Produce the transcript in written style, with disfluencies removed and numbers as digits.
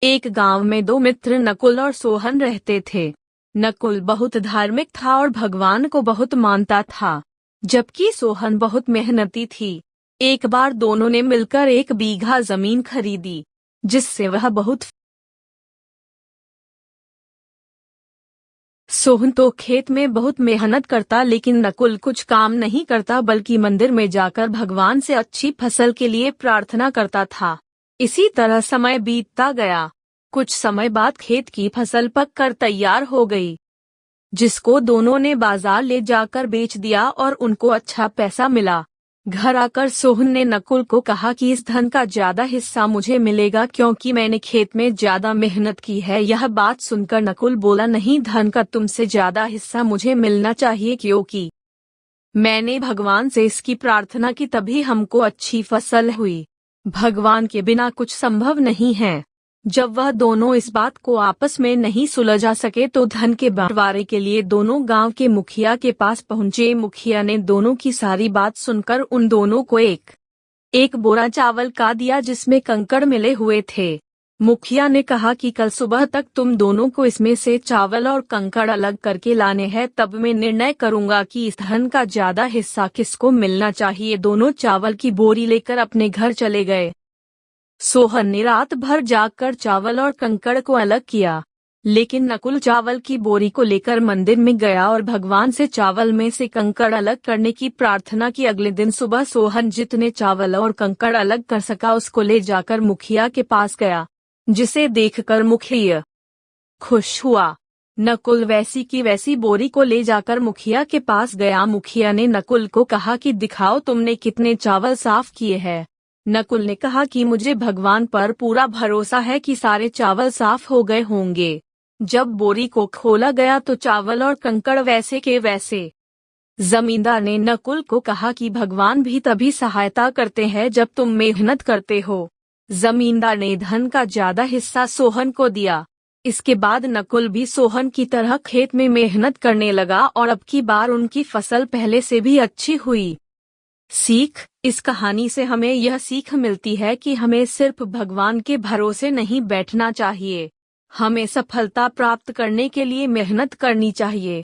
एक गांव में दो मित्र नकुल और सोहन रहते थे। नकुल बहुत धार्मिक था और भगवान को बहुत मानता था, जबकि सोहन बहुत मेहनती थी। एक बार दोनों ने मिलकर 1 बीघा जमीन खरीदी, जिससे वह बहुत सोहन तो खेत में बहुत मेहनत करता, लेकिन नकुल कुछ काम नहीं करता बल्कि मंदिर में जाकर भगवान से अच्छी फसल के लिए प्रार्थना करता था। इसी तरह समय बीतता गया। कुछ समय बाद खेत की फसल पककर तैयार हो गई, जिसको दोनों ने बाजार ले जाकर बेच दिया और उनको अच्छा पैसा मिला। घर आकर सोहन ने नकुल को कहा कि इस धन का ज्यादा हिस्सा मुझे मिलेगा, क्योंकि मैंने खेत में ज्यादा मेहनत की है। यह बात सुनकर नकुल बोला, नहीं, धन का तुमसे ज्यादा हिस्सा मुझे मिलना चाहिए, क्योंकि मैंने भगवान से इसकी प्रार्थना की, तभी हमको अच्छी फसल हुई। भगवान के बिना कुछ संभव नहीं है। जब वह दोनों इस बात को आपस में नहीं सुलझा सके तो धन के बंटवारे के लिए दोनों गांव के मुखिया के पास पहुंचे। मुखिया ने दोनों की सारी बात सुनकर उन दोनों को एक बोरा चावल का दिया, जिसमें कंकड़ मिले हुए थे। मुखिया ने कहा कि कल सुबह तक तुम दोनों को इसमें से चावल और कंकड़ अलग करके लाने हैं, तब मैं निर्णय करूंगा कि इस धन का ज्यादा हिस्सा किसको मिलना चाहिए। दोनों चावल की बोरी लेकर अपने घर चले गए। सोहन ने रात भर जागकर चावल और कंकड़ को अलग किया, लेकिन नकुल चावल की बोरी को लेकर मंदिर में गया और भगवान से चावल में से कंकड़ अलग करने की प्रार्थना की। अगले दिन सुबह सोहन जितने चावल और कंकड़ अलग कर सका उसको ले जाकर मुखिया के पास गया, जिसे देखकर मुखिया खुश हुआ। नकुल वैसी की वैसी बोरी को ले जाकर मुखिया के पास गया। मुखिया ने नकुल को कहा कि दिखाओ तुमने कितने चावल साफ किए हैं। नकुल ने कहा कि मुझे भगवान पर पूरा भरोसा है कि सारे चावल साफ हो गए होंगे। जब बोरी को खोला गया तो चावल और कंकड़ वैसे के वैसे। जमींदार ने नकुल को कहा कि भगवान भी तभी सहायता करते हैं जब तुम मेहनत करते हो। जमींदार ने धन का ज्यादा हिस्सा सोहन को दिया। इसके बाद नकुल भी सोहन की तरह खेत में मेहनत करने लगा और अब की बार उनकी फसल पहले से भी अच्छी हुई। सीख: इस कहानी से हमें यह सीख मिलती है कि हमें सिर्फ भगवान के भरोसे नहीं बैठना चाहिए, हमें सफलता प्राप्त करने के लिए मेहनत करनी चाहिए।